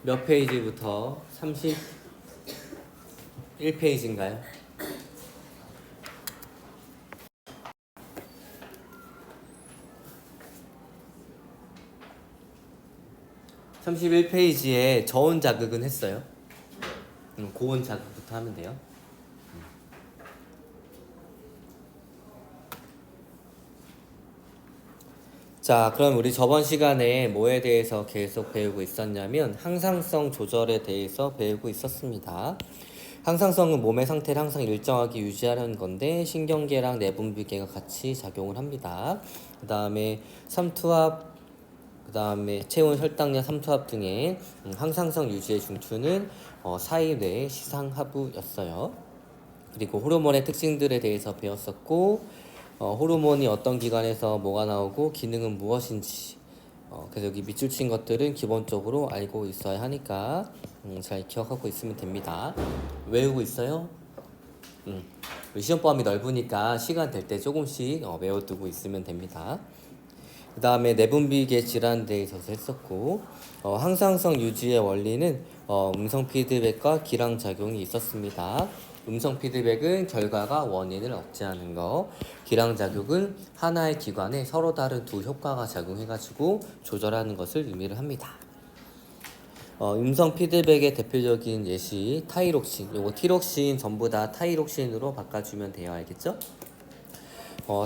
몇 페이지부터 31페이지인가요? 31페이지에 저온 자극은 했어요. 고온 자극부터 하면 돼요. 자, 그럼 우리 저번 시간에 뭐에 대해서 계속 배우고 있었냐면 항상성 조절에 대해서 배우고 있었습니다. 항상성은 몸의 상태를 항상 일정하게 유지하려는 건데 신경계랑 내분비계가 같이 작용을 합니다. 그 다음에 삼투압, 그 다음에 체온, 혈당량, 삼투압 등의 항상성 유지의 중추는 사이뇌, 시상하부였어요. 그리고 호르몬의 특징들에 대해서 배웠었고 호르몬이 어떤 기관에서 뭐가 나오고 기능은 무엇인지 그래서 여기 밑줄 친 것들은 기본적으로 알고 있어야 하니까 잘 기억하고 있으면 됩니다. 외우고 있어요? 시험 범위 넓으니까 시간 될 때 조금씩 외워두고 있으면 됩니다. 그 다음에 내분비계 질환에 대해서 했었고 항상성 유지의 원리는 음성 피드백과 기량작용이 있었습니다. 음성 피드백은 결과가 원인을 억제하는 거, 기량작용은 하나의 기관에 서로 다른 두 효과가 작용해가지고 조절하는 것을 의미를 합니다. 음성 피드백의 대표적인 예시 타이록신, 요거 티록신 전부 다 타이록신으로 바꿔주면 돼요. 알겠죠?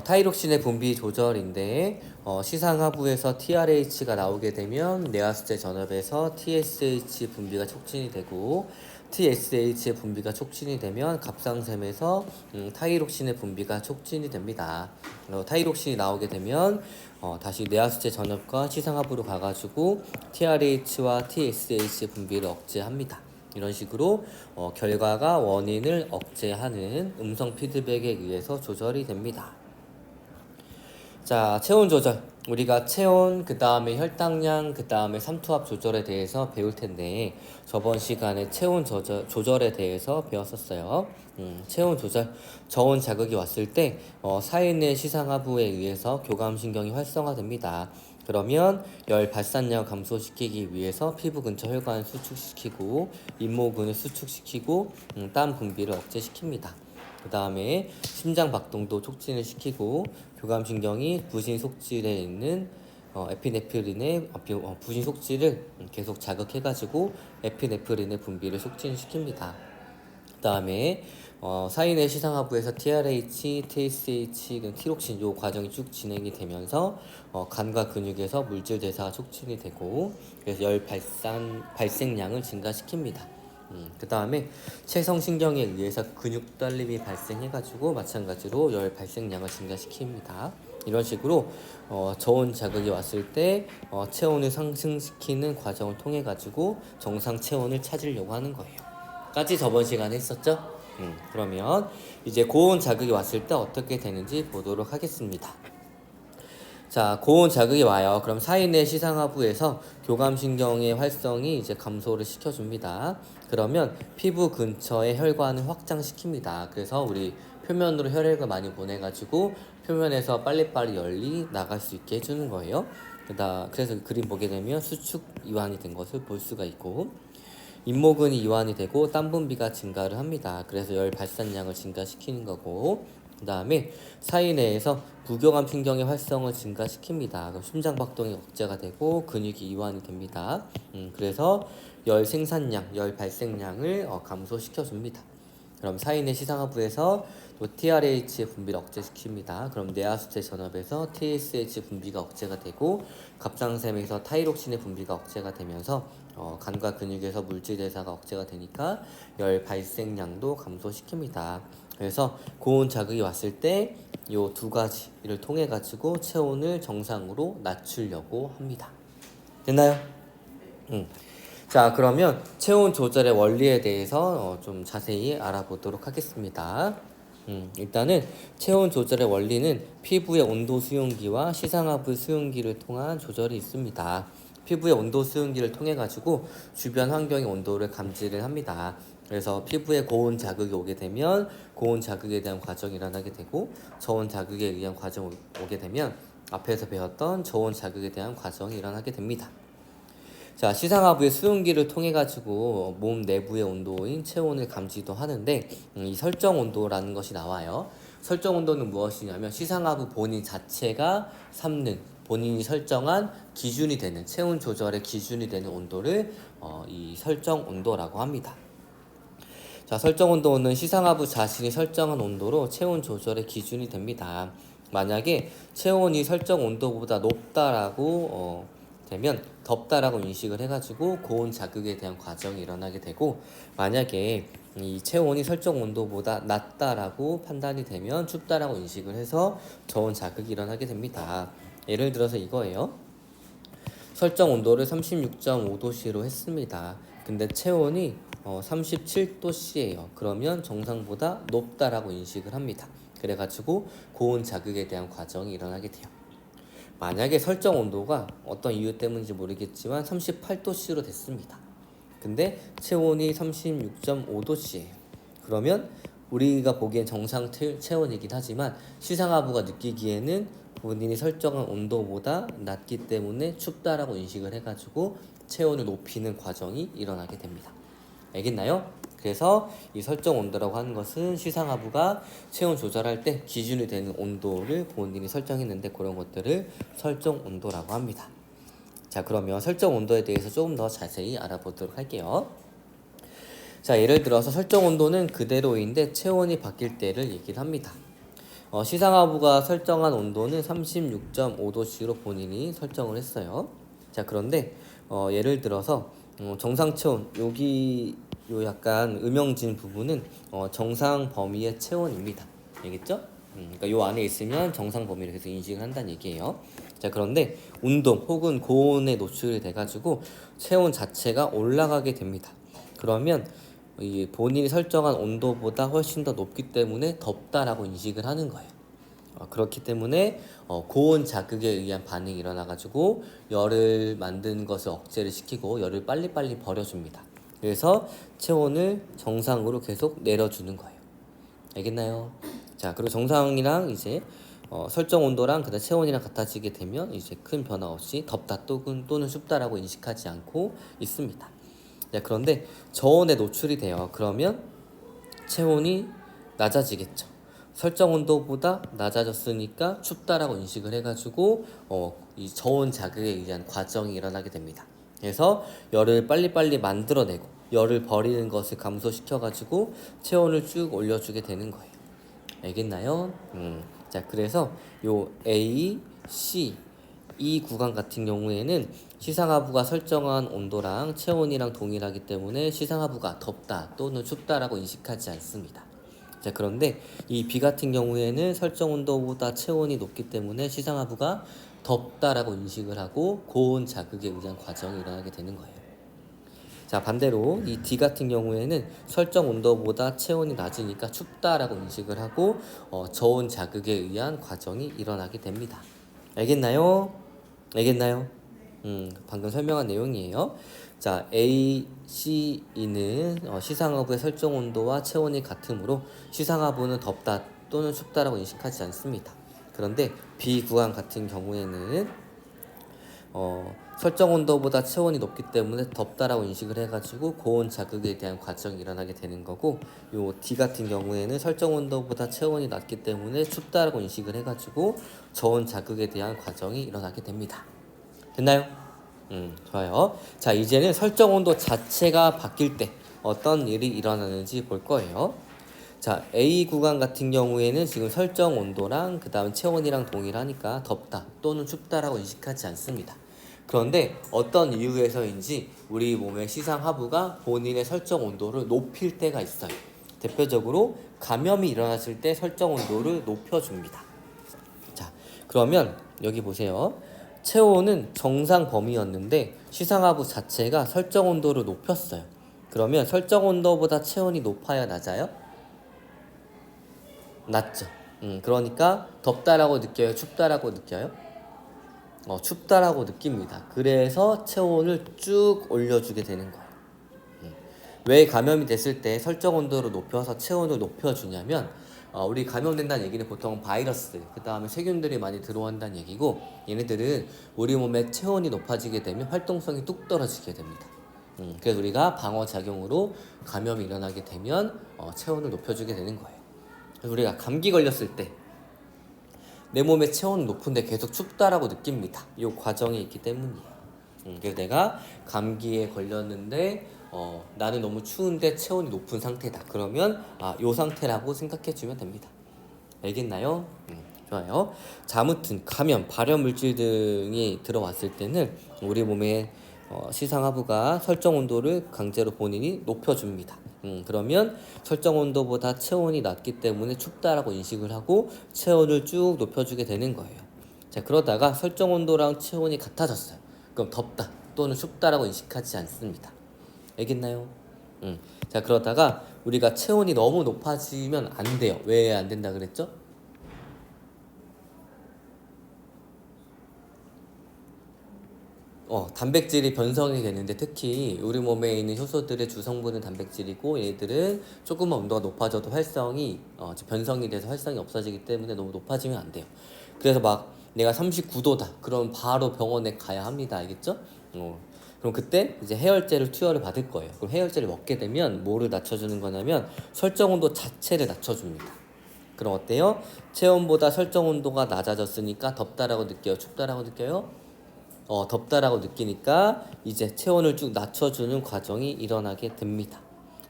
타이록신의 분비 조절인데 시상하부에서 TRH가 나오게 되면 뇌하수체 전엽에서 TSH 분비가 촉진이 되고 TSH의 분비가 촉진이 되면 갑상샘에서 타이록신의 분비가 촉진이 됩니다. 타이록신이 나오게 되면 다시 뇌하수체 전엽과 시상하부로 가가지고 TRH와 TSH 분비를 억제합니다. 이런 식으로 결과가 원인을 억제하는 음성 피드백에 의해서 조절이 됩니다. 자, 체온 조절. 우리가 체온, 그 다음에 혈당량, 그 다음에 삼투압 조절에 대해서 배울 텐데, 저번 시간에 체온 조절에 대해서 배웠었어요. 체온 조절. 저온 자극이 왔을 때, 사인의 시상하부에 의해서 교감신경이 활성화됩니다. 그러면 열 발산량 감소시키기 위해서 피부 근처 혈관을 수축시키고, 잇모근을 수축시키고, 땀 분비를 억제시킵니다. 그 다음에 심장 박동도 촉진을 시키고 교감신경이 부신 속질에 있는 에피네프린의 부신 속질을 계속 자극해가지고 에피네프린의 분비를 촉진시킵니다. 그 다음에 사인의 시상하부에서 TRH, TSH, 티록신 요 과정이 쭉 진행이 되면서 간과 근육에서 물질 대사가 촉진이 되고 그래서 열 발생량을 증가시킵니다. 그 다음에 체성신경에 의해서 근육 떨림이 발생해가지고 마찬가지로 열 발생량을 증가시킵니다. 이런 식으로 저온 자극이 왔을 때 체온을 상승시키는 과정을 통해 가지고 정상 체온을 찾으려고 하는 거예요. 까지 저번 시간에 했었죠? 그러면 이제 고온 자극이 왔을 때 어떻게 되는지 보도록 하겠습니다. 자, 고온 자극이 와요. 그럼 사인의 시상하부에서 교감신경의 활성이 이제 감소를 시켜줍니다. 그러면 피부 근처의 혈관을 확장시킵니다. 그래서 우리 표면으로 혈액을 많이 보내가지고 표면에서 빨리빨리 열이 나갈 수 있게 해주는 거예요. 그래서 그림 보게 되면 수축 이완이 된 것을 볼 수가 있고 잇모근이 이완이 되고 땀 분비가 증가를 합니다. 그래서 열 발산량을 증가시키는 거고 그 다음에 사이내에서 부교감 신경의 활성을 증가시킵니다. 그럼 심장 박동이 억제가 되고 근육이 이완이 됩니다. 그래서 열 생산량, 열 발생량을 감소시켜 줍니다. 그럼 사인의 시상하부에서 또 TRH의 분비를 억제시킵니다. 그럼 뇌하수체 전엽에서 TSH 분비가 억제가 되고 갑상샘에서 타이록신의 분비가 억제가 되면서 간과 근육에서 물질 대사가 억제가 되니까 열 발생량도 감소시킵니다. 그래서 고온 자극이 왔을 때 이 두 가지를 통해 가지고 체온을 정상으로 낮추려고 합니다. 됐나요? 자, 그러면 체온 조절의 원리에 대해서 좀 자세히 알아보도록 하겠습니다. 일단은 체온 조절의 원리는 피부의 온도 수용기와 시상하부 수용기를 통한 조절이 있습니다. 피부의 온도 수용기를 통해 가지고 주변 환경의 온도를 감지를 합니다. 그래서 피부에 고온 자극이 오게 되면 고온 자극에 대한 과정이 일어나게 되고 저온 자극에 의한 과정이 오게 되면 앞에서 배웠던 저온 자극에 대한 과정이 일어나게 됩니다. 자, 시상하부의 수증기를 통해 가지고 몸 내부의 온도인 체온을 감지도 하는데 이 설정 온도라는 것이 나와요. 설정 온도는 무엇이냐면 시상하부 본인 자체가 삼는 본인이 설정한 기준이 되는 체온 조절의 기준이 되는 온도를 이 설정 온도라고 합니다. 자, 설정 온도는 시상하부 자신이 설정한 온도로 체온 조절의 기준이 됩니다. 만약에 체온이 설정 온도보다 높다라고 되면 덥다라고 인식을 해가지고 고온 자극에 대한 과정이 일어나게 되고, 만약에 이 체온이 설정 온도보다 낮다라고 판단이 되면 춥다라고 인식을 해서 저온 자극이 일어나게 됩니다. 예를 들어서 이거예요. 설정 온도를 36.5도씨로 했습니다. 근데 체온이 37도씨예요. 그러면 정상보다 높다라고 인식을 합니다. 그래가지고 고온 자극에 대한 과정이 일어나게 돼요. 만약에 설정 온도가 어떤 이유 때문인지 모르겠지만 38도씨로 됐습니다. 근데 체온이 36.5도씨예요. 그러면 우리가 보기엔 정상 체온이긴 하지만 시상하부가 느끼기에는 본인이 설정한 온도보다 낮기 때문에 춥다라고 인식을 해가지고 체온을 높이는 과정이 일어나게 됩니다. 알겠나요? 그래서 이 설정 온도라고 하는 것은 시상하부가 체온 조절할 때 기준이 되는 온도를 본인이 설정했는데 그런 것들을 설정 온도라고 합니다. 자, 그러면 설정 온도에 대해서 조금 더 자세히 알아보도록 할게요. 자, 예를 들어서 설정 온도는 그대로인데 체온이 바뀔 때를 얘기를 합니다. 시상하부가 설정한 온도는 36.5도씨로 본인이 설정을 했어요. 자, 그런데 예를 들어서 정상 체온, 여기 요 약간 음영진 부분은 정상 범위의 체온입니다. 알겠죠? 그러니까 요 안에 있으면 정상 범위를 계속 인식을 한다는 얘기예요. 자, 그런데 운동 혹은 고온에 노출이 돼가지고 체온 자체가 올라가게 됩니다. 그러면 이 본인이 설정한 온도보다 훨씬 더 높기 때문에 덥다라고 인식을 하는 거예요. 그렇기 때문에 고온 자극에 의한 반응이 일어나가지고 열을 만드는 것을 억제를 시키고 열을 빨리빨리 버려줍니다. 그래서 체온을 정상으로 계속 내려주는 거예요. 알겠나요? 자, 그리고 정상이랑 이제 설정 온도랑 그다음 체온이랑 같아지게 되면 이제 큰 변화 없이 덥다 또는 춥다라고 인식하지 않고 있습니다. 자, 그런데 저온에 노출이 돼요. 그러면 체온이 낮아지겠죠. 설정 온도보다 낮아졌으니까 춥다라고 인식을 해가지고 이 저온 자극에 의한 과정이 일어나게 됩니다. 그래서 열을 빨리빨리 만들어내고 열을 버리는 것을 감소시켜가지고 체온을 쭉 올려주게 되는 거예요. 알겠나요? 자, 그래서 요 A, C, 이 구간 같은 경우에는 시상하부가 설정한 온도랑 체온이랑 동일하기 때문에 시상하부가 덥다 또는 춥다라고 인식하지 않습니다. 자, 그런데 이 B 같은 경우에는 설정 온도보다 체온이 높기 때문에 시상하부가 덥다라고 인식을 하고 고온 자극에 의한 과정이 일어나게 되는 거예요. 자, 반대로 이 D 같은 경우에는 설정 온도보다 체온이 낮으니까 춥다라고 인식을 하고 저온 자극에 의한 과정이 일어나게 됩니다. 알겠나요? 알겠나요? 방금 설명한 내용이에요. 자, A, C, E는 시상하부의 설정 온도와 체온이 같으므로 시상하부는 덥다 또는 춥다라고 인식하지 않습니다. 그런데 B 구간 같은 경우에는 설정 온도보다 체온이 높기 때문에 덥다라고 인식을 해가지고 고온 자극에 대한 과정이 일어나게 되는 거고, 요 D 같은 경우에는 설정 온도보다 체온이 낮기 때문에 춥다라고 인식을 해가지고 저온 자극에 대한 과정이 일어나게 됩니다. 됐나요? 좋아요. 자, 이제는 설정 온도 자체가 바뀔 때 어떤 일이 일어나는지 볼 거예요. 자, A 구간 같은 경우에는 지금 설정 온도랑 그 다음 체온이랑 동일하니까 덥다 또는 춥다라고 인식하지 않습니다. 그런데 어떤 이유에서인지 우리 몸의 시상하부가 본인의 설정 온도를 높일 때가 있어요. 대표적으로 감염이 일어났을 때 설정 온도를 높여줍니다. 자, 그러면 여기 보세요. 체온은 정상 범위였는데 시상하부 자체가 설정 온도를 높였어요. 그러면 설정 온도보다 체온이 높아야 낮아요? 낮죠. 그러니까 덥다라고 느껴요? 춥다라고 느껴요? 춥다라고 느낍니다. 그래서 체온을 쭉 올려주게 되는 거예요. 왜 감염이 됐을 때 설정 온도를 높여서 체온을 높여주냐면 우리 감염된다는 얘기는 보통 바이러스, 그 다음에 세균들이 많이 들어온다는 얘기고, 얘네들은 우리 몸의 체온이 높아지게 되면 활동성이 뚝 떨어지게 됩니다. 그래서 우리가 방어 작용으로 감염이 일어나게 되면 체온을 높여주게 되는 거예요. 그래서 우리가 감기 걸렸을 때 내 몸의 체온은 높은데 계속 춥다라고 느낍니다. 이 과정이 있기 때문이에요. 그래서 내가 감기에 걸렸는데 나는 너무 추운데 체온이 높은 상태다. 그러면 이 상태라고 생각해 주면 됩니다. 알겠나요? 좋아요. 자, 아무튼 감염, 발열 물질 등이 들어왔을 때는 우리 몸에 시상하부가 설정 온도를 강제로 본인이 높여줍니다. 그러면 설정 온도보다 체온이 낮기 때문에 춥다라고 인식을 하고 체온을 쭉 높여주게 되는 거예요. 자, 그러다가 설정 온도랑 체온이 같아졌어요. 그럼 덥다 또는 춥다라고 인식하지 않습니다. 알겠나요? 자, 그러다가 우리가 체온이 너무 높아지면 안 돼요. 왜 안 된다 그랬죠? 단백질이 변성이 되는데, 특히 우리 몸에 있는 효소들의 주성분은 단백질이고, 얘들은 조금만 온도가 높아져도 변성이 돼서 활성이 없어지기 때문에 너무 높아지면 안 돼요. 그래서 막 내가 39도다 그럼 바로 병원에 가야 합니다. 알겠죠? 그럼 그때 이제 해열제를 투여를 받을 거예요. 그럼 해열제를 먹게 되면 뭐를 낮춰주는 거냐면 설정 온도 자체를 낮춰줍니다. 그럼 어때요? 체온보다 설정 온도가 낮아졌으니까 덥다라고 느껴요? 춥다라고 느껴요? 덥다라고 느끼니까 이제 체온을 쭉 낮춰주는 과정이 일어나게 됩니다.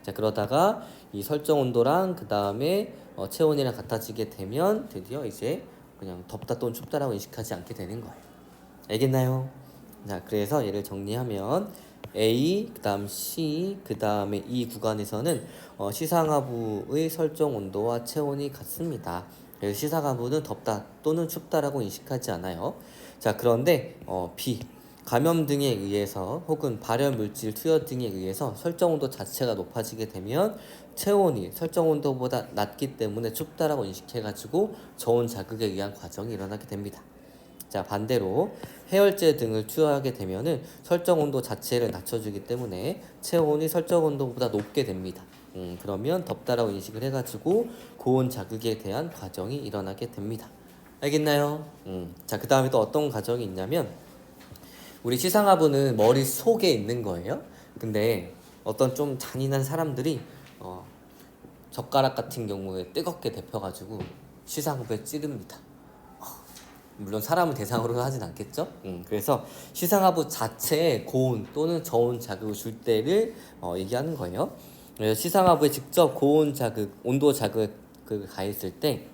자, 그러다가 이 설정 온도랑 그 다음에 체온이랑 같아지게 되면 드디어 이제 그냥 덥다 또는 춥다라고 인식하지 않게 되는 거예요. 알겠나요? 자, 그래서 얘를 정리하면 A, 그 다음 C, 그 다음에 E 구간에서는 시상하부의 설정 온도와 체온이 같습니다. 그래서 시상하부는 덥다 또는 춥다라고 인식하지 않아요. 자, 그런데 B, 감염 등에 의해서 혹은 발열 물질 투여 등에 의해서 설정 온도 자체가 높아지게 되면 체온이 설정 온도보다 낮기 때문에 춥다라고 인식해가지고 저온 자극에 의한 과정이 일어나게 됩니다. 자, 반대로 해열제 등을 투여하게 되면은 설정 온도 자체를 낮춰주기 때문에 체온이 설정 온도보다 높게 됩니다. 그러면 덥다라고 인식을 해가지고 고온 자극에 대한 과정이 일어나게 됩니다. 알겠나요? 자, 그 다음에 또 어떤 과정이 있냐면, 우리 시상하부는 머릿속에 있는 거예요. 근데 어떤 좀 잔인한 사람들이 젓가락 같은 경우에 뜨겁게 데펴가지고 시상하부에 찌릅니다. 물론 사람을 대상으로 하진 않겠죠. 그래서 시상하부 자체에 고온 또는 저온 자극을 줄 때를 얘기하는 거예요. 그래서 시상하부에 직접 고온 자극, 온도 자극을 가했을 때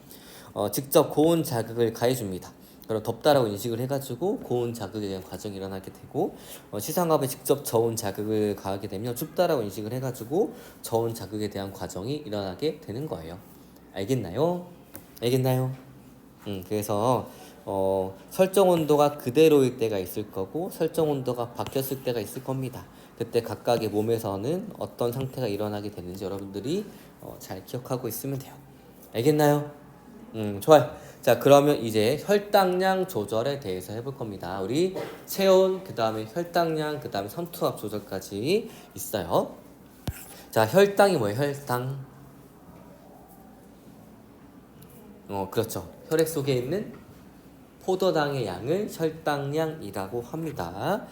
직접 고온 자극을 가해줍니다. 그럼 덥다라고 인식을 해가지고 고온 자극에 대한 과정이 일어나게 되고, 시상하부에 직접 저온 자극을 가하게 되면 춥다라고 인식을 해가지고 저온 자극에 대한 과정이 일어나게 되는 거예요. 알겠나요? 알겠나요? 그래서 설정 온도가 그대로일 때가 있을 거고 설정 온도가 바뀌었을 때가 있을 겁니다. 그때 각각의 몸에서는 어떤 상태가 일어나게 되는지 여러분들이 잘 기억하고 있으면 돼요. 알겠나요? 좋아요. 자, 그러면 이제 혈당량 조절에 대해서 해볼 겁니다. 우리 체온, 그 다음에 혈당량, 그 다음에 삼투압 조절까지 있어요. 자, 혈당이 뭐예요? 혈당. 그렇죠. 혈액 속에 있는 포도당의 양을 혈당량이라고 합니다.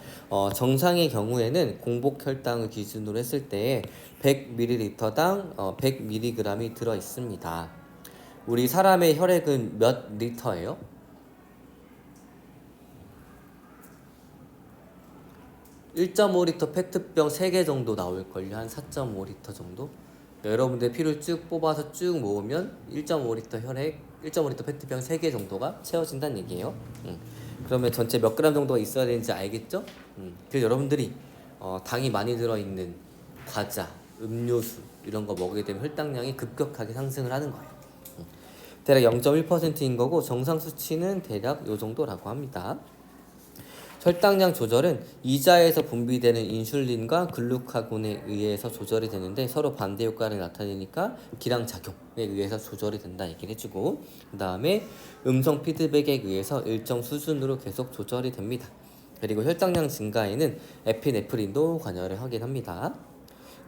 정상의 경우에는 공복 혈당을 기준으로 했을 때 100ml당 100mg이 들어 있습니다. 우리 사람의 혈액은 몇 리터예요? 1.5리터 페트병 3개 정도 나올걸요. 한 4.5리터 정도? 여러분들 피를 쭉 뽑아서 쭉 모으면 1.5리터 혈액, 1.5리터 페트병 3개 정도가 채워진다는 얘기예요. 그러면 전체 몇 그램 정도가 있어야 되는지 알겠죠? 그래서 여러분들이 당이 많이 들어있는 과자, 음료수 이런 거 먹게 되면 혈당량이 급격하게 상승을 하는 거예요. 대략 0.1%인 거고 정상 수치는 대략 요 정도라고 합니다. 혈당량 조절은 이자에서 분비되는 인슐린과 글루카곤에 의해서 조절이 되는데 서로 반대 효과를 나타내니까 기량작용에 의해서 조절이 된다 얘기를 해주고, 그 다음에 음성 피드백에 의해서 일정 수준으로 계속 조절이 됩니다. 그리고 혈당량 증가에는 에피네프린도 관여를 하긴 합니다.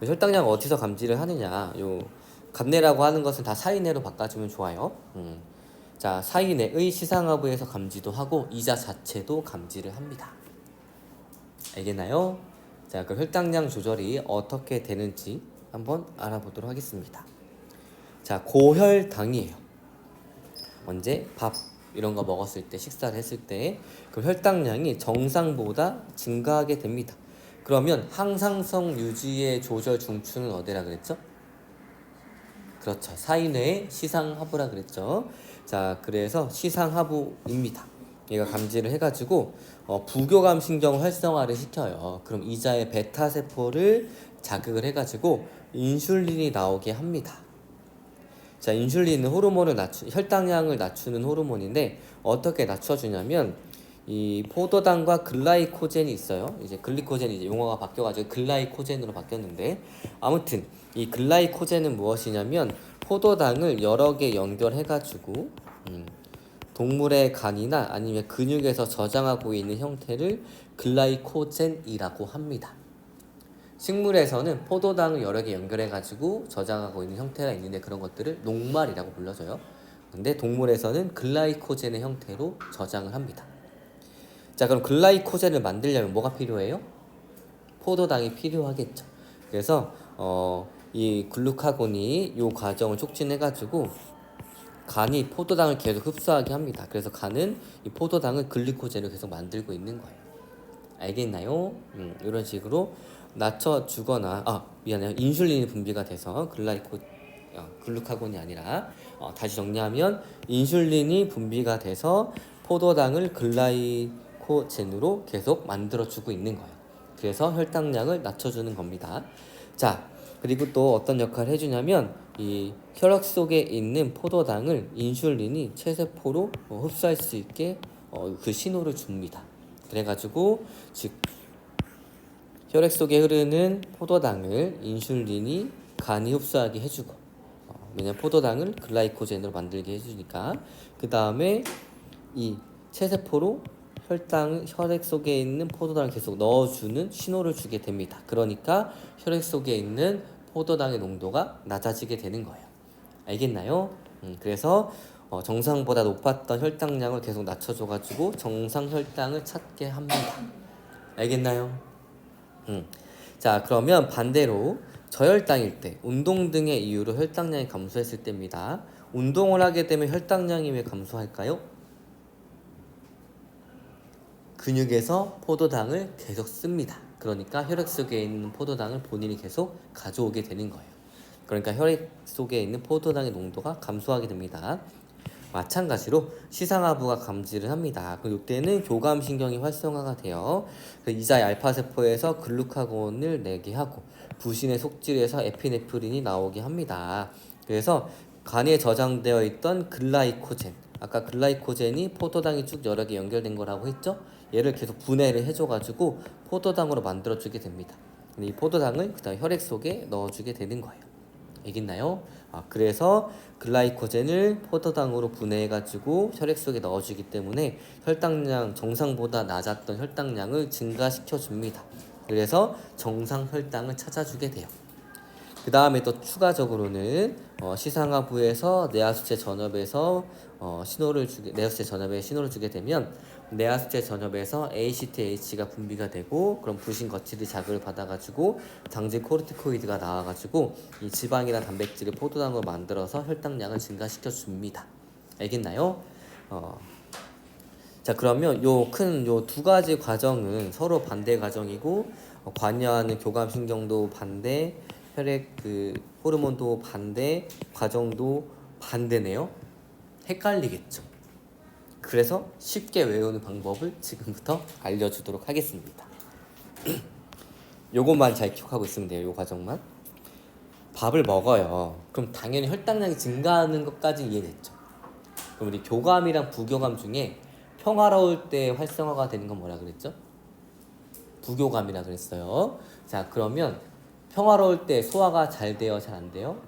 혈당량 어디서 감지를 하느냐, 감내라고 하는 것은 다 사인회로 바꿔주면 좋아요. 자, 사인회의 시상하부에서 감지도 하고 이자 자체도 감지를 합니다. 알겠나요? 자, 그 혈당량 조절이 어떻게 되는지 한번 알아보도록 하겠습니다. 자, 고혈당이에요. 언제? 밥 이런 거 먹었을 때, 식사를 했을 때 그 혈당량이 정상보다 증가하게 됩니다. 그러면 항상성 유지의 조절 중추는 어디라 그랬죠? 그렇죠. 사인회의 시상하부라 그랬죠. 자, 그래서 시상하부입니다. 얘가 감지를 해가지고 부교감 신경 활성화를 시켜요. 그럼 이자의 베타 세포를 자극을 해가지고 인슐린이 나오게 합니다. 자, 인슐린은 호르몬을 혈당량을 낮추는 호르몬인데 어떻게 낮춰주냐면 이 포도당과 글라이코젠이 있어요. 이제 글리코젠이 이제 용어가 바뀌어가지고 글라이코젠으로 바뀌었는데 아무튼 이 글라이코젠은 무엇이냐면 포도당을 여러 개 연결해가지고 동물의 간이나 아니면 근육에서 저장하고 있는 형태를 글라이코젠이라고 합니다. 식물에서는 포도당을 여러 개 연결해가지고 저장하고 있는 형태가 있는데 그런 것들을 녹말이라고 불러줘요. 근데 동물에서는 글라이코젠의 형태로 저장을 합니다. 자, 그럼 글라이코젠을 만들려면 뭐가 필요해요? 포도당이 필요하겠죠. 그래서 이 글루카곤이 이 과정을 촉진해가지고 간이 포도당을 계속 흡수하게 합니다. 그래서 간은 이 포도당을 글리코젠을 계속 만들고 있는 거예요. 알겠나요? 이런 식으로 낮춰주거나 미안해요. 인슐린이 분비가 돼서 글루카곤이 아니라 다시 정리하면 인슐린이 분비가 돼서 포도당을 글라이코젠으로 계속 만들어주고 있는 거예요. 그래서 혈당량을 낮춰주는 겁니다. 자, 그리고 또 어떤 역할을 해주냐면 이 혈액 속에 있는 포도당을 인슐린이 체세포로 흡수할 수 있게 그 신호를 줍니다. 그래가지고 즉 혈액 속에 흐르는 포도당을 인슐린이 간이 흡수하게 해주고 왜냐면 포도당을 글라이코젠으로 만들게 해주니까 그 다음에 이 체세포로 혈액 속에 있는 포도당을 계속 넣어주는 신호를 주게 됩니다. 그러니까 혈액 속에 있는 포도당의 농도가 낮아지게 되는 거예요. 알겠나요? 그래서 정상보다 높았던 혈당량을 계속 낮춰줘가지고 정상 혈당을 찾게 합니다. 알겠나요? 자, 그러면 반대로 저혈당일 때, 운동 등의 이유로 혈당량이 감소했을 때입니다. 운동을 하게 되면 혈당량이 왜 감소할까요? 근육에서 포도당을 계속 씁니다. 그러니까 혈액 속에 있는 포도당을 본인이 계속 가져오게 되는 거예요. 그러니까 혈액 속에 있는 포도당의 농도가 감소하게 됩니다. 마찬가지로 시상하부가 감지를 합니다. 이때는 교감신경이 활성화가 돼요. 이자의 알파세포에서 글루카곤을 내게 하고 부신의 속질에서 에피네프린이 나오게 합니다. 그래서 간에 저장되어 있던 글라이코젠, 아까 글라이코젠이 포도당이 쭉 여러 개 연결된 거라고 했죠? 얘를 계속 분해를 해줘가지고 포도당으로 만들어주게 됩니다. 이 포도당을 그 다음 혈액 속에 넣어주게 되는 거예요. 알겠나요? 그래서 글라이코젠을 포도당으로 분해해가지고 혈액 속에 넣어주기 때문에 혈당량 정상보다 낮았던 혈당량을 증가시켜줍니다. 그래서 정상 혈당을 찾아주게 돼요. 그 다음에 또 추가적으로는 시상하부에서 뇌하수체 전엽에서 뇌하수체 전엽에 신호를 주게 되면 뇌하수체 전엽에서 ACTH가 분비가 되고 그럼 부신 거치대 자극을 받아가지고 당질 코르티코이드가 나와가지고 이 지방이나 단백질을 포도당으로 만들어서 혈당량을 증가시켜 줍니다. 알겠나요? 자, 그러면 요 두 가지 과정은 서로 반대 과정이고 관여하는 교감신경도 반대, 혈액 호르몬도 반대, 과정도 반대네요. 헷갈리겠죠. 그래서 쉽게 외우는 방법을 지금부터 알려주도록 하겠습니다. 요것만 잘 기억하고 있으면 돼요. 요 과정만. 밥을 먹어요. 그럼 당연히 혈당량이 증가하는 것까지 이해됐죠. 그럼 우리 교감이랑 부교감 중에 평화로울 때 활성화가 되는 건 뭐라 그랬죠? 부교감이라 그랬어요. 자, 그러면 평화로울 때 소화가 잘 돼요? 잘 안 돼요?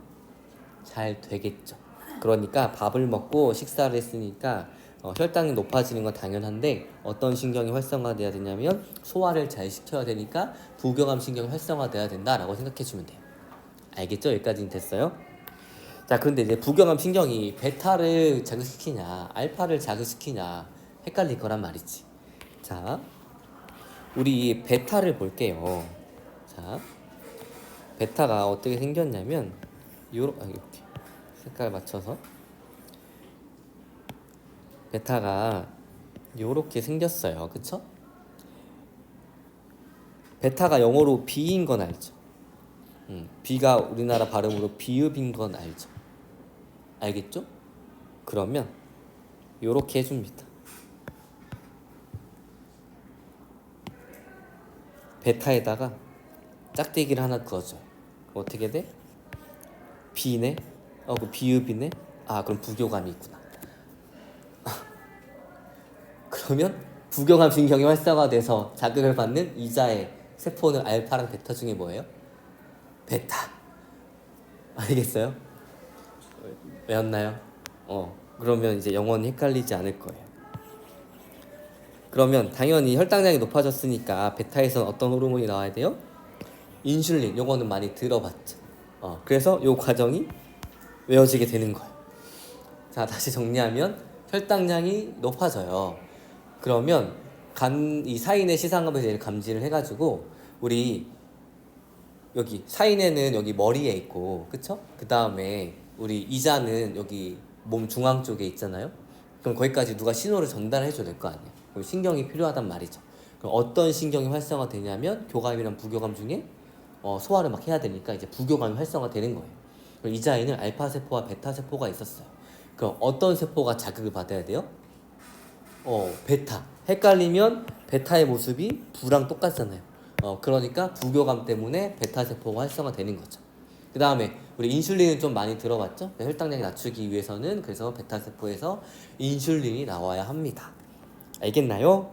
잘 되겠죠. 그러니까 밥을 먹고 식사를 했으니까 혈당이 높아지는 건 당연한데 어떤 신경이 활성화돼야 되냐면 소화를 잘 시켜야 되니까 부교감 신경이 활성화돼야 된다라고 생각해 주면 돼요. 알겠죠? 여기까지는 됐어요? 자, 그런데 이제 부경함 신경이 베타를 자극시키냐, 알파를 자극시키냐 헷갈릴 거란 말이지. 자, 우리 베타를 볼게요. 자, 베타가 어떻게 생겼냐면 이렇게 색깔 맞춰서 베타가 요렇게 생겼어요. 그쵸? 베타가 영어로 B인 건 알죠? B가 우리나라 발음으로 비읍인 건 알죠? 알겠죠? 그러면 요렇게 해줍니다. 베타에다가 짝대기를 하나 그어줘요. 어떻게 돼? B네? 그 비읍이네? 그럼 부교감이 있구나. 그러면 부경함 신경이 활성화돼서 자극을 받는 이자의 세포는 알파랑 베타 중에 뭐예요? 베타. 알겠어요? 외웠나요? 그러면 이제 영원히 헷갈리지 않을 거예요. 그러면 당연히 혈당량이 높아졌으니까 베타에서는 어떤 호르몬이 나와야 돼요? 인슐린. 요거는 많이 들어봤죠. 그래서 요 과정이 외워지게 되는 거예요. 자, 다시 정리하면 혈당량이 높아져요. 그러면 이 사인의 시상압을 얘를 감지를 해가지고 우리 여기 사인에는 여기 머리에 있고, 그쵸? 그 다음에 우리 이자는 여기 몸 중앙 쪽에 있잖아요. 그럼 거기까지 누가 신호를 전달해 줘야 될 거 아니에요. 그럼 신경이 필요하단 말이죠. 그럼 어떤 신경이 활성화되냐면 교감이랑 부교감 중에 소화를 막 해야 되니까 이제 부교감이 활성화되는 거예요. 그럼 이자에는 알파 세포와 베타 세포가 있었어요. 그럼 어떤 세포가 자극을 받아야 돼요? 베타. 헷갈리면 베타의 모습이 부랑 똑같잖아요. 그러니까 부교감 때문에 베타 세포가 활성화되는 거죠. 그 다음에 우리 인슐린은 좀 많이 들어봤죠? 혈당량 낮추기 위해서는 그래서 베타 세포에서 인슐린이 나와야 합니다. 알겠나요?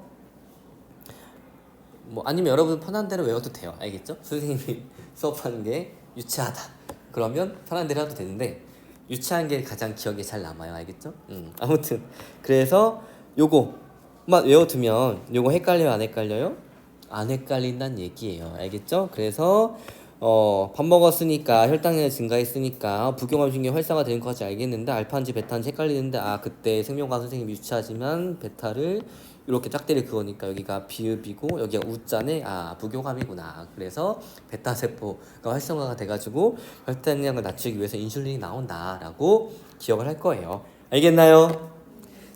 아니면 여러분 편한 대로 외워도 돼요. 알겠죠? 선생님이 수업하는 게 유치하다. 그러면 편한 대로 해도 되는데 유치한 게 가장 기억에 잘 남아요. 알겠죠? 아무튼 그래서 요거만 외워두면 요거 헷갈려요? 안 헷갈려요? 안 헷갈린다는 얘기예요. 알겠죠? 그래서 밥 먹었으니까 혈당량이 증가했으니까 부경감 신경 활성화되는 것까지 알겠는데 알파인지 베타인지 헷갈리는데 그때 생명과학 선생님이 유치하지만 베타를 이렇게 짝대를 그으니까 여기가 비읍이고 여기가 우자네. 부교감이구나. 그래서 베타 세포가 활성화가 돼가지고 혈당량을 낮추기 위해서 인슐린이 나온다라고 기억을 할 거예요. 알겠나요?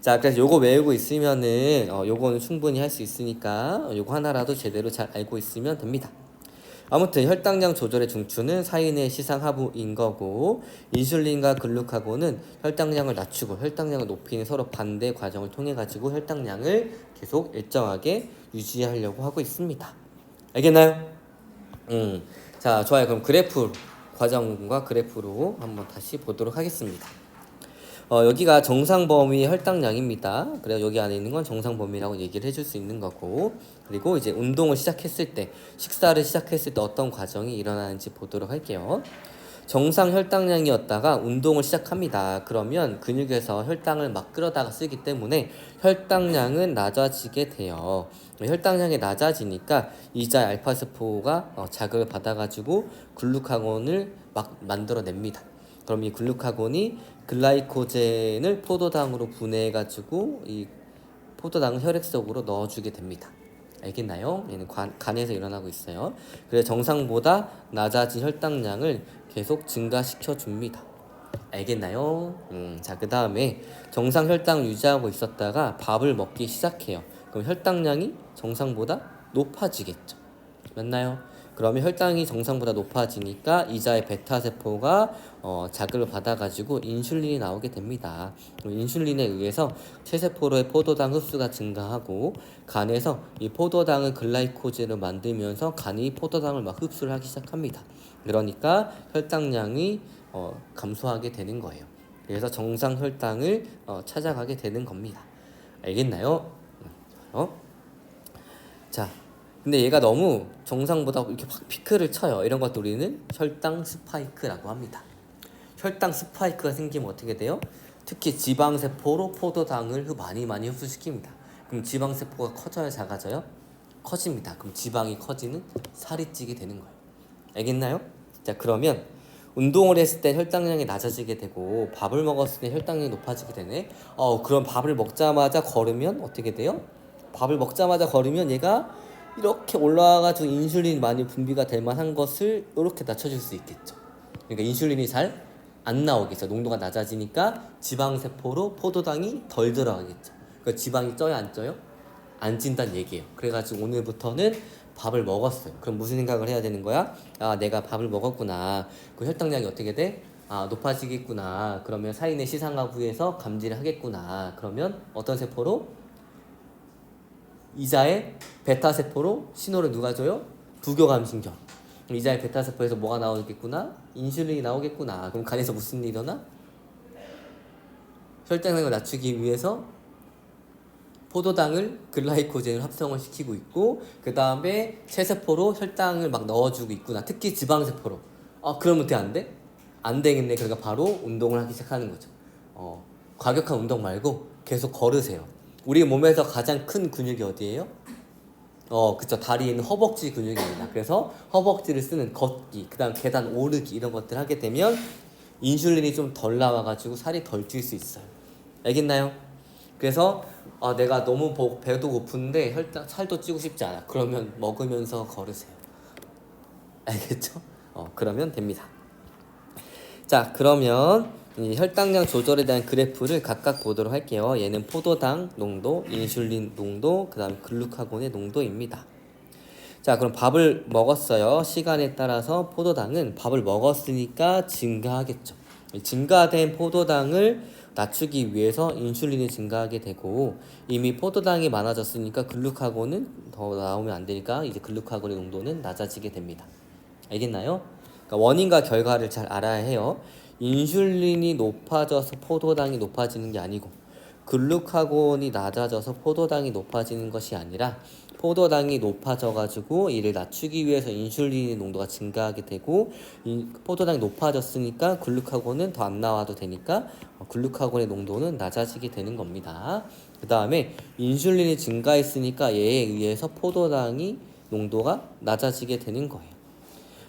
자, 그래서 요거 외우고 있으면은 요거는 충분히 할 수 있으니까 요거 하나라도 제대로 잘 알고 있으면 됩니다. 아무튼 혈당량 조절의 중추는 사인의 시상하부인 거고 인슐린과 글루카곤은 혈당량을 낮추고 혈당량을 높이는 서로 반대 과정을 통해 가지고 혈당량을 계속 일정하게 유지하려고 하고 있습니다. 알겠나요? 자, 좋아요. 그럼 그래프 과정과 그래프로 한번 다시 보도록 하겠습니다. 여기가 정상 범위 혈당량입니다. 그래서 여기 안에 있는 건 정상 범위라고 얘기를 해줄 수 있는 거고, 그리고 이제 운동을 시작했을 때, 식사를 시작했을 때 어떤 과정이 일어나는지 보도록 할게요. 정상 혈당량이었다가 운동을 시작합니다. 그러면 근육에서 혈당을 막 끌어다가 쓰기 때문에 혈당량은 낮아지게 돼요. 혈당량이 낮아지니까 이자 알파세포가 자극을 받아가지고 글루카곤을 막 만들어냅니다. 그럼 이 글루카곤이 글라이코젠을 포도당으로 분해해가지고 이 포도당을 혈액 속으로 넣어주게 됩니다. 알겠나요? 얘는 간에서 일어나고 있어요. 그래서 정상보다 낮아진 혈당량을 계속 증가시켜 줍니다. 알겠나요? 자, 그 다음에 정상 혈당 유지하고 있었다가 밥을 먹기 시작해요. 그럼 혈당량이 정상보다 높아지겠죠. 맞나요? 그러면 혈당이 정상보다 높아지니까 이자의 베타 세포가 자극을 받아가지고 인슐린이 나오게 됩니다. 인슐린에 의해서 체세포로의 포도당 흡수가 증가하고 간에서 이 포도당은 글라이코젠을 만들면서 간이 포도당을 막 흡수를 하기 시작합니다. 그러니까 혈당량이 감소하게 되는 거예요. 그래서 정상 혈당을 찾아가게 되는 겁니다. 알겠나요? 자, 근데 얘가 너무 정상보다 이렇게 확 피크를 쳐요. 이런 것도 우리는 혈당 스파이크라고 합니다. 혈당 스파이크가 생기면 어떻게 돼요? 특히 지방세포로 포도당을 많이 흡수시킵니다. 그럼 지방세포가 커져야 작아져요? 커집니다. 그럼 지방이 커지는 살이 찌게 되는 거예요. 알겠나요? 자, 그러면 운동을 했을 때 혈당량이 낮아지게 되고 밥을 먹었을 때 혈당량이 높아지게 되네. 그럼 밥을 먹자마자 걸으면 어떻게 돼요? 밥을 먹자마자 걸으면 얘가 이렇게 올라와가지고 인슐린이 많이 분비가 될 만한 것을 이렇게 낮춰줄 수 있겠죠. 그러니까 인슐린이 잘 안 나오겠죠. 농도가 낮아지니까 지방세포로 포도당이 덜 들어가겠죠. 그러니까 지방이 쪄요, 안 쪄요? 안 찐다는 얘기예요. 그래가지고 오늘부터는 밥을 먹었어요. 그럼 무슨 생각을 해야 되는 거야? 내가 밥을 먹었구나. 그 혈당량이 어떻게 돼? 높아지겠구나. 그러면 사인의 시상하 부에서 감지를 하겠구나. 그러면 어떤 세포로? 이자의 베타세포로 신호를 누가 줘요? 부교감신경. 이자의 베타세포에서 뭐가 나오겠구나? 인슐린이 나오겠구나. 그럼 간에서 무슨 일이 일어나? 혈당량을 낮추기 위해서 포도당을 글라이코젠을 합성을 시키고 있고, 그 다음에 체세포로 혈당을 막 넣어주고 있구나. 특히 지방세포로. 그러면 돼, 안 돼? 안 되겠네. 그러니까 바로 운동을 하기 시작하는 거죠. 과격한 운동 말고 계속 걸으세요. 우리 몸에서 가장 큰 근육이 어디예요? 그쵸. 다리에 있는 허벅지 근육입니다. 그래서 허벅지를 쓰는 걷기, 그 다음 계단 오르기 이런 것들 하게 되면 인슐린이 좀 덜 나와가지고 살이 덜 찔 수 있어요. 알겠나요? 그래서 내가 너무 배도 고픈데 살도 찌고 싶지 않아. 그러면 먹으면서 걸으세요. 알겠죠? 그러면 됩니다. 자, 그러면 이 혈당량 조절에 대한 그래프를 각각 보도록 할게요. 얘는 포도당 농도, 인슐린 농도, 그 다음 글루카곤의 농도입니다. 자, 그럼 밥을 먹었어요. 시간에 따라서 포도당은 밥을 먹었으니까 증가하겠죠. 증가된 포도당을 낮추기 위해서 인슐린이 증가하게 되고, 이미 포도당이 많아졌으니까 글루카곤은 더 나오면 안 되니까 이제 글루카곤의 농도는 낮아지게 됩니다. 알겠나요? 그러니까 원인과 결과를 잘 알아야 해요. 인슐린이 높아져서 포도당이 높아지는 게 아니고, 글루카곤이 낮아져서 포도당이 높아지는 것이 아니라, 포도당이 높아져가지고 이를 낮추기 위해서 인슐린의 농도가 증가하게 되고, 포도당이 높아졌으니까 글루카곤은 더 안 나와도 되니까 글루카곤의 농도는 낮아지게 되는 겁니다. 그 다음에 인슐린이 증가했으니까 얘에 의해서 포도당이 농도가 낮아지게 되는 거예요.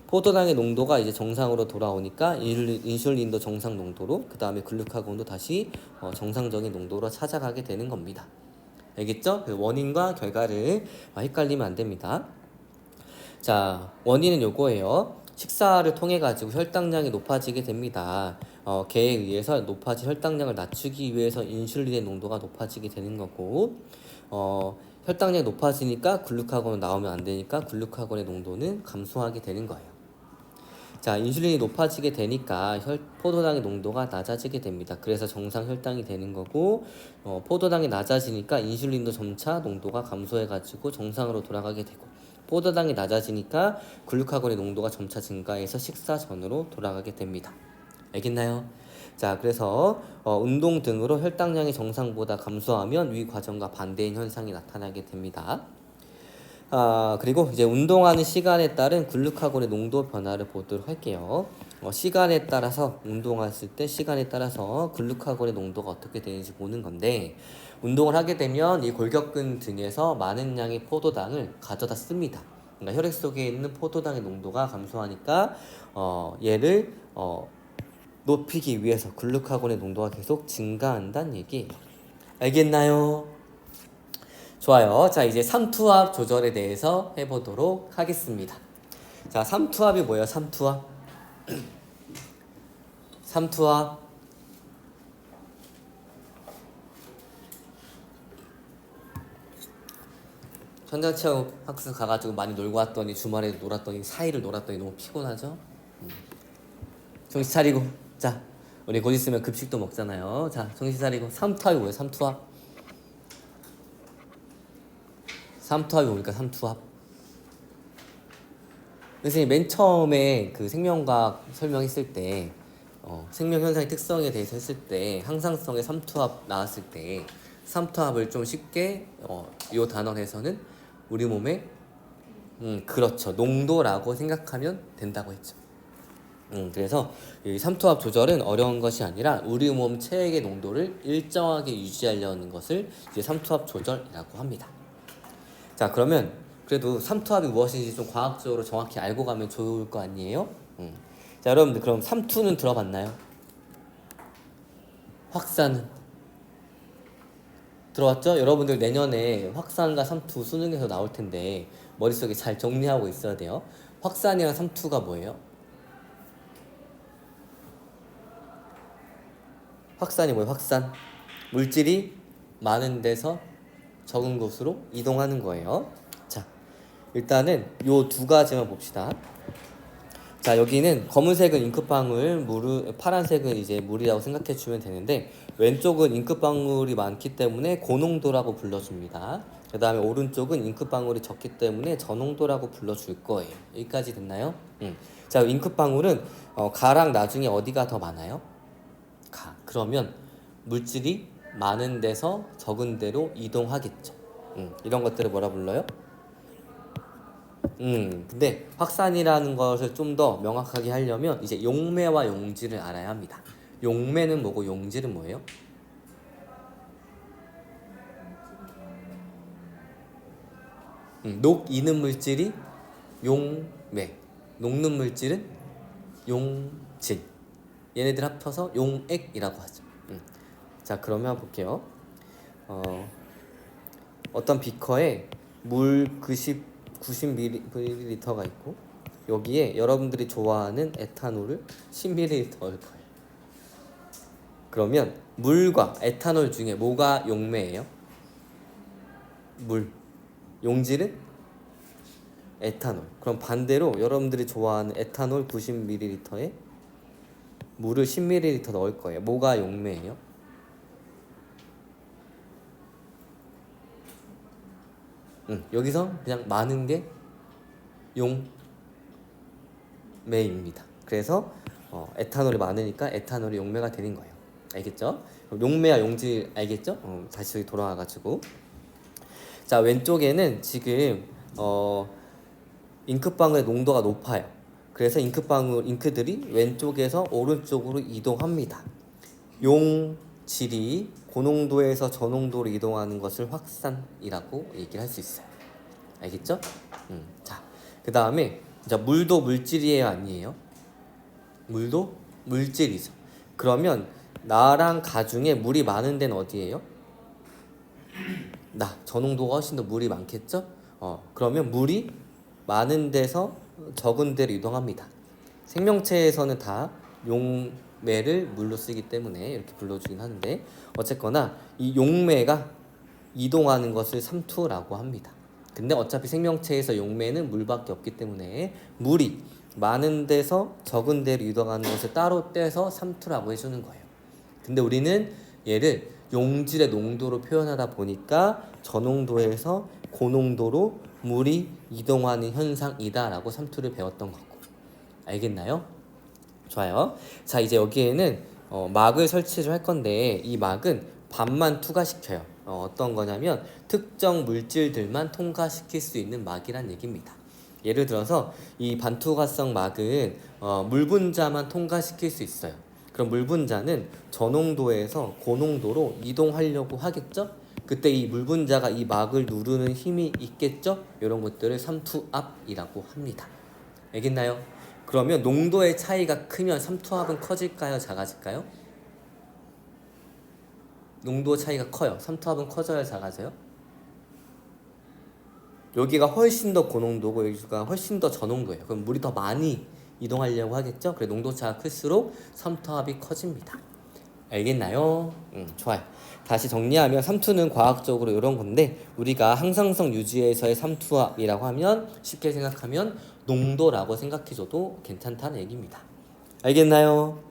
포도당의 농도가 이제 정상으로 돌아오니까 인슐린도 정상 농도로, 그 다음에 글루카곤도 다시 정상적인 농도로 찾아가게 되는 겁니다. 알겠죠? 원인과 결과를 헷갈리면 안 됩니다. 자, 원인은 요거예요. 식사를 통해 가지고 혈당량이 높아지게 됩니다. 개에 의해서 높아진 혈당량을 낮추기 위해서 인슐린의 농도가 높아지게 되는 거고, 혈당량이 높아지니까 글루카곤은 나오면 안 되니까 글루카곤의 농도는 감소하게 되는 거예요. 자, 인슐린이 높아지게 되니까 포도당의 농도가 낮아지게 됩니다. 그래서 정상 혈당이 되는 거고, 포도당이 낮아지니까 인슐린도 점차 농도가 감소해가지고 정상으로 돌아가게 되고, 포도당이 낮아지니까 글루카곤의 농도가 점차 증가해서 식사 전으로 돌아가게 됩니다. 알겠나요? 자, 그래서 운동 등으로 혈당량이 정상보다 감소하면 위 과정과 반대인 현상이 나타나게 됩니다. 그리고 이제 운동하는 시간에 따른 글루카곤의 농도 변화를 보도록 할게요. 시간에 따라서 운동했을 때 시간에 따라서 글루카곤의 농도가 어떻게 되는지 보는 건데, 운동을 하게 되면 이 골격근 등에서 많은 양의 포도당을 가져다 씁니다. 그러니까 혈액 속에 있는 포도당의 농도가 감소하니까 얘를 높이기 위해서 글루카곤의 농도가 계속 증가한다는 얘기예요. 알겠나요? 좋아요. 자, 이제 삼투압 조절에 대해서 해보도록 하겠습니다. 자, 삼투압이 뭐예요? 삼투압. 삼투압. 현장체험 학습 가가지고 많이 놀고 왔더니, 주말에 놀았더니, 4일을 놀았더니 너무 피곤하죠? 정신 차리고. 자, 우리 곧 있으면 급식도 먹잖아요. 자, 정신 차리고. 삼투압이 뭐예요? 삼투압. 삼투압이 뭡니까? 삼투압. 선생님 맨 처음에 그 생명과학 설명했을 때, 생명 현상의 특성에 대해서 했을 때, 항상성의 삼투압 나왔을 때, 삼투압을 좀 쉽게 요 단원에서는 우리 몸에 그렇죠, 농도라고 생각하면 된다고 했죠. 그래서 이 삼투압 조절은 어려운 것이 아니라 우리 몸 체액의 농도를 일정하게 유지하려는 것을 이제 삼투압 조절이라고 합니다. 자, 그러면 그래도 삼투압이 무엇인지 좀 과학적으로 정확히 알고 가면 좋을 거 아니에요? 자, 여러분들 그럼 삼투는 들어봤나요? 확산은 들어왔죠? 여러분들 내년에 확산과 삼투 수능에서 나올 텐데 머릿속에 잘 정리하고 있어야 돼요. 확산이랑 삼투가 뭐예요? 확산이 뭐예요? 확산. 물질이 많은 데서 적은 곳으로 이동하는 거예요. 자, 일단은 요 두 가지만 봅시다. 자, 여기는 검은색은 잉크방울, 파란색은 이제 물이라고 생각해 주면 되는데 왼쪽은 잉크방울이 많기 때문에 고농도라고 불러줍니다. 그 다음에 오른쪽은 잉크방울이 적기 때문에 저농도라고 불러줄 거예요. 여기까지 됐나요? 자, 잉크방울은 가랑 나중에 어디가 더 많아요? 가. 그러면 물질이 많은 데서 적은 데로 이동하겠죠. 이런 것들을 뭐라 불러요? 근데 확산이라는 것을 좀 더 명확하게 하려면 이제 용매와 용지를 알아야 합니다. 용매는 뭐고 용지는 뭐예요? 녹이는 물질이 용매, 녹는 물질은 용진. 얘네들 합쳐서 용액이라고 하죠. 자, 그러면 볼게요. 어떤 비커에 물 90ml가 있고 여기에 여러분들이 좋아하는 에탄올을 10ml 넣을 거예요. 그러면 물과 에탄올 중에 뭐가 용매예요? 물. 용질은 에탄올. 그럼 반대로 여러분들이 좋아하는 에탄올 90ml에 물을 10ml 넣을 거예요. 뭐가 용매예요? 여기서 그냥 많은 게 용매입니다. 그래서 에탄올이 많으니까 에탄올이 용매가 되는 거예요. 알겠죠? 용매와 용질 알겠죠? 다시 여기 돌아와가지고 자, 왼쪽에는 지금 잉크방울의 농도가 높아요. 그래서 잉크들이 왼쪽에서 오른쪽으로 이동합니다. 용질이 고농도에서 저농도로 이동하는 것을 확산이라고 얘기를 할 수 있어요. 알겠죠? 자, 그 다음에 물도 물질이에요, 아니에요? 물도 물질이죠. 그러면 나랑 가 중에 물이 많은 데는 어디예요? 저농도가 훨씬 더 물이 많겠죠? 그러면 물이 많은 데서 적은 데로 이동합니다. 생명체에서는 다 용매를 물로 쓰기 때문에 이렇게 불러주긴 하는데 어쨌거나 이 용매가 이동하는 것을 삼투라고 합니다. 근데 어차피 생명체에서 용매는 물밖에 없기 때문에 물이 많은 데서 적은 데로 이동하는 것을 따로 떼서 삼투라고 해주는 거예요. 근데 우리는 얘를 용질의 농도로 표현하다 보니까 저농도에서 고농도로 물이 이동하는 현상이다라고 삼투를 배웠던 거고. 알겠나요? 좋아요. 자, 이제 여기에는 막을 설치를 할 건데 이 막은 반만 투과시켜요. 어떤 거냐면 특정 물질들만 통과시킬 수 있는 막이란 얘기입니다. 예를 들어서 이 반투과성 막은 물 분자만 통과시킬 수 있어요. 그럼 물 분자는 저농도에서 고농도로 이동하려고 하겠죠? 그때 이 물 분자가 이 막을 누르는 힘이 있겠죠? 이런 것들을 삼투압이라고 합니다. 알겠나요? 그러면 농도의 차이가 크면 삼투압은 커질까요? 작아질까요? 농도 차이가 커요. 삼투압은 커져야 작아져요? 여기가 훨씬 더 고농도고 여기가 훨씬 더 저농도예요. 그럼 물이 더 많이 이동하려고 하겠죠? 그래 농도 차가 클수록 삼투압이 커집니다. 알겠나요? 좋아요. 다시 정리하면 삼투는 과학적으로 이런 건데 우리가 항상성 유지에서의 삼투압이라고 하면 쉽게 생각하면 농도라고 생각해줘도 괜찮다는 얘기입니다. 알겠나요?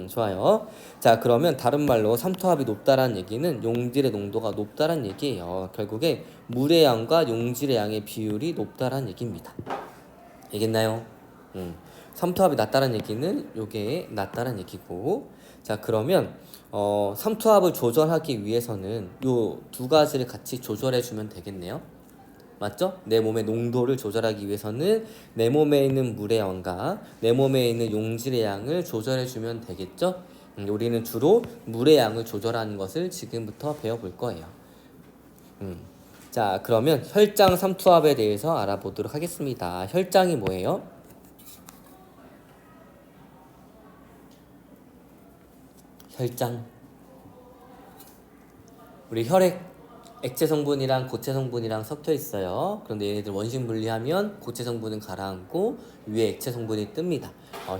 좋아요. 자, 그러면 다른 말로 삼투압이 높다라는 얘기는 용질의 농도가 높다라는 얘기예요. 결국에 물의 양과 용질의 양의 비율이 높다라는 얘기입니다. 알겠나요? 삼투압이 낮다는 얘기는 요게 낮다는 얘기고 자, 그러면 삼투압을 조절하기 위해서는 요 두 가지를 같이 조절해 주면 되겠네요. 맞죠? 내 몸의 농도를 조절하기 위해서는 내 몸에 있는 물의 양과 내 몸에 있는 용질의 양을 조절해 주면 되겠죠? 우리는 주로 물의 양을 조절하는 것을 지금부터 배워볼 거예요. 자, 그러면 혈장 삼투압에 대해서 알아보도록 하겠습니다. 혈장이 뭐예요? 혈장. 우리 혈액 액체 성분이랑 고체 성분이랑 섞여 있어요. 그런데 얘네들 원심 분리하면 고체 성분은 가라앉고 위에 액체 성분이 뜹니다.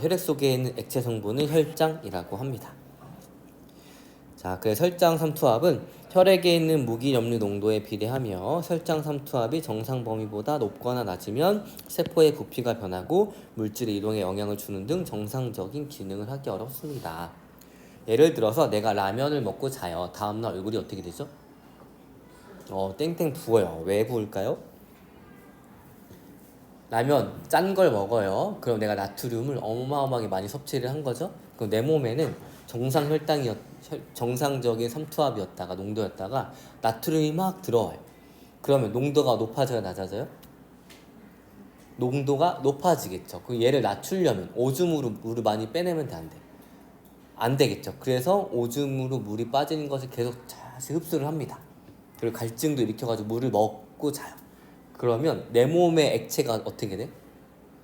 혈액 속에 있는 액체 성분은 혈장이라고 합니다. 자, 그래서 혈장 삼투압은 혈액에 있는 무기염류 농도에 비례하며 혈장 삼투압이 정상 범위보다 높거나 낮으면 세포의 부피가 변하고 물질의 이동에 영향을 주는 등 정상적인 기능을 하기 어렵습니다. 예를 들어서 내가 라면을 먹고 자요. 다음날 얼굴이 어떻게 되죠? 땡땡 부어요. 왜 부을까요? 라면 짠 걸 먹어요. 그럼 내가 나트륨을 어마어마하게 많이 섭취를 한 거죠. 그럼 내 몸에는 정상적인 삼투압이었다가 농도였다가 나트륨이 막 들어와요. 그러면 농도가 높아져요, 낮아져요? 농도가 높아지겠죠. 그 얘를 낮추려면 오줌으로 물을 많이 빼내면 돼, 안 돼? 안 되겠죠. 그래서 오줌으로 물이 빠지는 것을 계속 다시 흡수를 합니다. 그리고 갈증도 일으켜가지고 물을 먹고 자요. 그러면 내 몸의 액체가 어떻게 돼?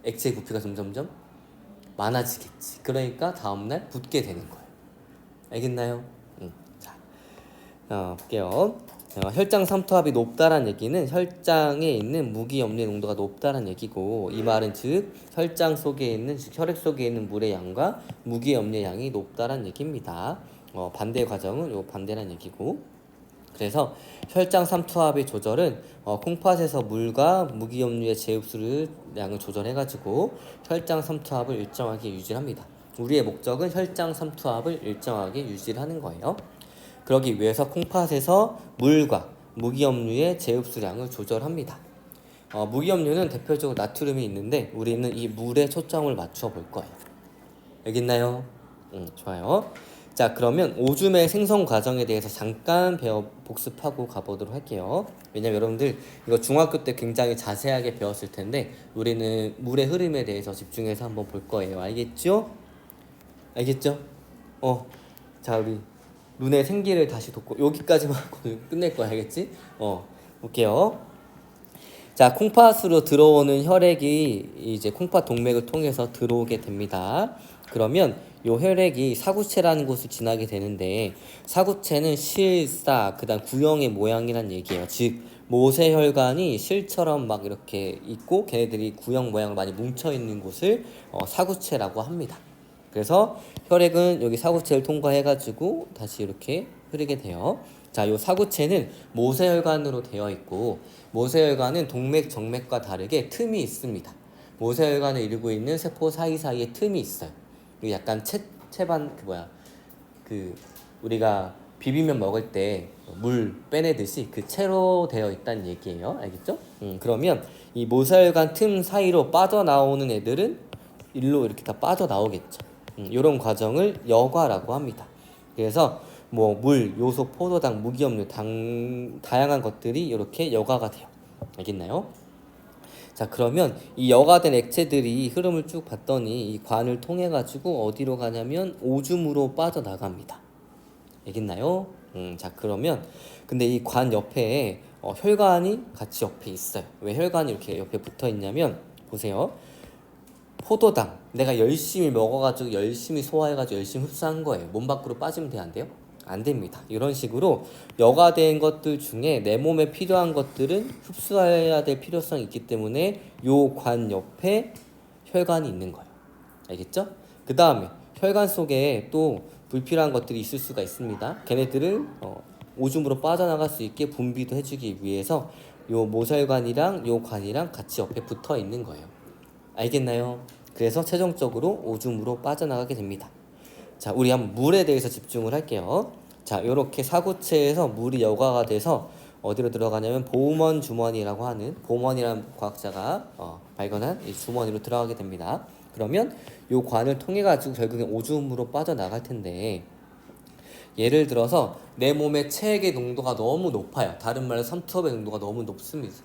액체의 부피가 점점점 많아지겠지. 그러니까 다음날 붓게 되는 거예요. 알겠나요? 자, 볼게요. 혈장 삼투압이 높다란 얘기는 혈장에 있는 무기염류 농도가 높다란 얘기고, 이 말은 즉 혈장 속에 있는, 즉 혈액 속에 있는 물의 양과 무기염류의 양이 높다란 얘기입니다. 반대 과정은 요 반대란 얘기고, 그래서 혈장 삼투압의 조절은 콩팥에서 물과 무기염류의 재흡수를 양을 조절해가지고 혈장 삼투압을 일정하게 유지합니다. 우리의 목적은 혈장 삼투압을 일정하게 유지하는 거예요. 그러기 위해서 콩팥에서 물과 무기염류의 재흡수량을 조절합니다. 무기염류는 대표적으로 나트륨이 있는데 우리는 이 물에 초점을 맞춰 볼 거예요. 알겠나요? 좋아요. 자, 그러면 오줌의 생성 과정에 대해서 잠깐 복습하고 가보도록 할게요. 왜냐면 여러분들 이거 중학교 때 굉장히 자세하게 배웠을 텐데 우리는 물의 흐름에 대해서 집중해서 한번 볼 거예요. 알겠죠? 알겠죠? 자, 우리 눈의 생기를 다시 돋고 여기까지만 하고 끝낼 거야. 알겠지? 볼게요. 자, 콩팥으로 들어오는 혈액이 이제 콩팥 동맥을 통해서 들어오게 됩니다. 그러면 요 혈액이 사구체라는 곳을 지나게 되는데, 사구체는 실사, 그다음 구형의 모양이란 얘기예요. 즉 모세혈관이 실처럼 막 이렇게 있고 걔네들이 구형 모양으로 많이 뭉쳐 있는 곳을 사구체라고 합니다. 그래서 혈액은 여기 사구체를 통과해가지고 다시 이렇게 흐르게 돼요. 자, 요 사구체는 모세혈관으로 되어 있고, 모세혈관은 동맥, 정맥과 다르게 틈이 있습니다. 모세혈관을 이루고 있는 세포 사이사이에 틈이 있어요. 약간 우리가 비빔면 먹을 때 물 빼내듯이 그 채로 되어 있다는 얘기예요. 알겠죠? 그러면 이 모세혈관 틈 사이로 빠져나오는 애들은 일로 이렇게 다 빠져나오겠죠. 이런 과정을 여과라고 합니다. 그래서 물, 요소, 포도당, 무기염류, 다양한 것들이 이렇게 여과가 돼요. 알겠나요? 자, 그러면 이 여과된 액체들이 흐름을 쭉 봤더니 이 관을 통해 가지고 어디로 가냐면 오줌으로 빠져나갑니다. 알겠나요? 자, 그러면 근데 이 관 옆에 혈관이 같이 옆에 있어요. 왜 혈관이 이렇게 옆에 붙어 있냐면 보세요. 포도당 내가 열심히 먹어가지고 열심히 소화해가지고 열심히 흡수한 거예요. 몸 밖으로 빠지면 돼요? 안 돼요? 안 됩니다. 이런 식으로 여과된 것들 중에 내 몸에 필요한 것들은 흡수해야 될 필요성이 있기 때문에 요 관 옆에 혈관이 있는 거예요. 알겠죠? 그 다음에 혈관 속에 또 불필요한 것들이 있을 수가 있습니다. 걔네들을 오줌으로 빠져나갈 수 있게 분비도 해주기 위해서 요 모세혈관이랑 요 관이랑 같이 옆에 붙어 있는 거예요. 알겠나요? 그래서 최종적으로 오줌으로 빠져나가게 됩니다. 자, 우리 한번 물에 대해서 집중을 할게요. 자, 이렇게 사구체에서 물이 여과가 돼서 어디로 들어가냐면 보먼 주머니라고 하는, 보먼이라는 과학자가 발견한 이 주머니로 들어가게 됩니다. 그러면 요 관을 통해 가지고 결국엔 오줌으로 빠져나갈 텐데, 예를 들어서 내 몸의 체액의 농도가 너무 높아요. 다른 말로 삼투압의 농도가 너무 높습니다.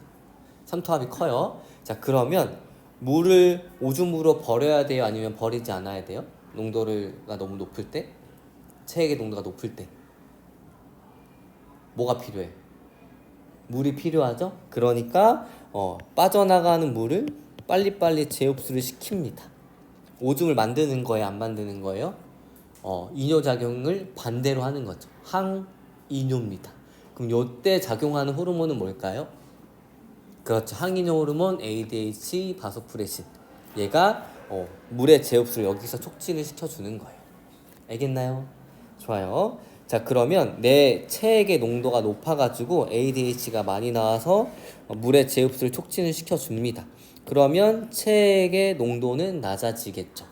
삼투압이 커요. 자, 그러면 물을 오줌으로 버려야 돼요? 아니면 버리지 않아야 돼요? 농도가 너무 높을 때? 체액의 농도가 높을 때 뭐가 필요해? 물이 필요하죠? 그러니까 빠져나가는 물을 빨리빨리 재흡수를 시킵니다. 오줌을 만드는 거예요? 안 만드는 거예요? 이뇨작용을 반대로 하는 거죠. 항이뇨입니다. 그럼 요때 작용하는 호르몬은 뭘까요? 그렇죠. 항이뇨 호르몬 ADH 바소프레신. 얘가 물의 재흡수를 여기서 촉진을 시켜주는 거예요. 알겠나요? 좋아요. 자, 그러면 내 체액의 농도가 높아가지고 ADH가 많이 나와서 물의 재흡수를 촉진을 시켜줍니다. 그러면 체액의 농도는 낮아지겠죠.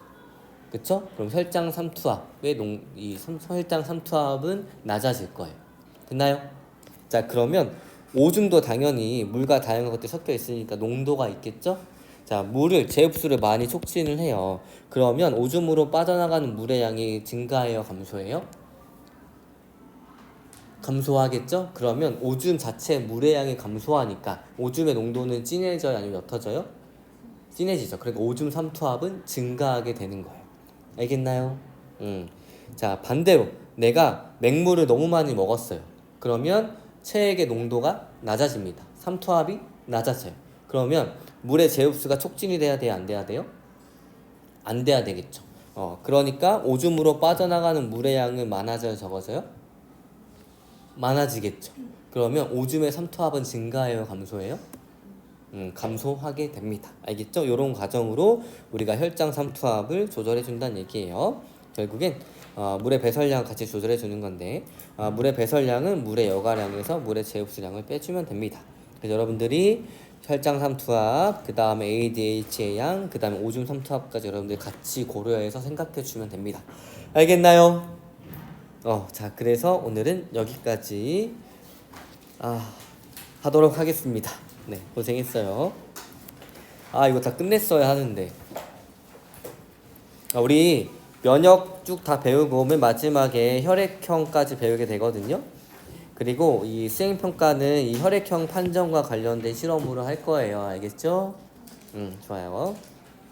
그쵸? 그럼 혈장 삼투압의 혈장 삼투압은 낮아질 거예요. 됐나요? 자, 그러면 오줌도 당연히 물과 다양한 것들이 섞여 있으니까 농도가 있겠죠? 자, 물을 재흡수를 많이 촉진을 해요. 그러면 오줌으로 빠져나가는 물의 양이 증가해요, 감소해요? 감소하겠죠? 그러면 오줌 자체 물의 양이 감소하니까 오줌의 농도는 진해져요, 아니면 옅어져요? 진해지죠. 그러니까 오줌 삼투압은 증가하게 되는 거예요. 알겠나요? 자, 반대로 내가 맹물을 너무 많이 먹었어요. 그러면 체액의 농도가 낮아집니다. 삼투압이 낮아져요. 그러면 물의 재흡수가 촉진이 돼야 돼요, 안 돼야 돼요? 안 돼야 되겠죠. 그러니까 오줌으로 빠져나가는 물의 양은 많아져요, 적어져요? 많아지겠죠. 그러면 오줌의 삼투압은 증가해요, 감소해요? 감소하게 됩니다. 알겠죠? 이런 과정으로 우리가 혈장 삼투압을 조절해 준다는 얘기예요. 결국엔 물의 배설량 같이 조절해 주는 건데 물의 배설량은 물의 여가량에서 물의 재흡수량을 빼주면 됩니다. 그래서 여러분들이 혈장 삼투압, 그 다음에 ADH의 양, 그 다음에 오줌 삼투압까지 여러분들이 같이 고려해서 생각해 주면 됩니다. 알겠나요? 자, 그래서 오늘은 여기까지 하도록 하겠습니다. 네, 고생했어요. 이거 다 끝냈어야 하는데. 우리 면역 쭉 다 배우고 맨 마지막에 혈액형까지 배우게 되거든요. 그리고 이 수행평가는 이 혈액형 판정과 관련된 실험으로 할 거예요. 알겠죠? 좋아요.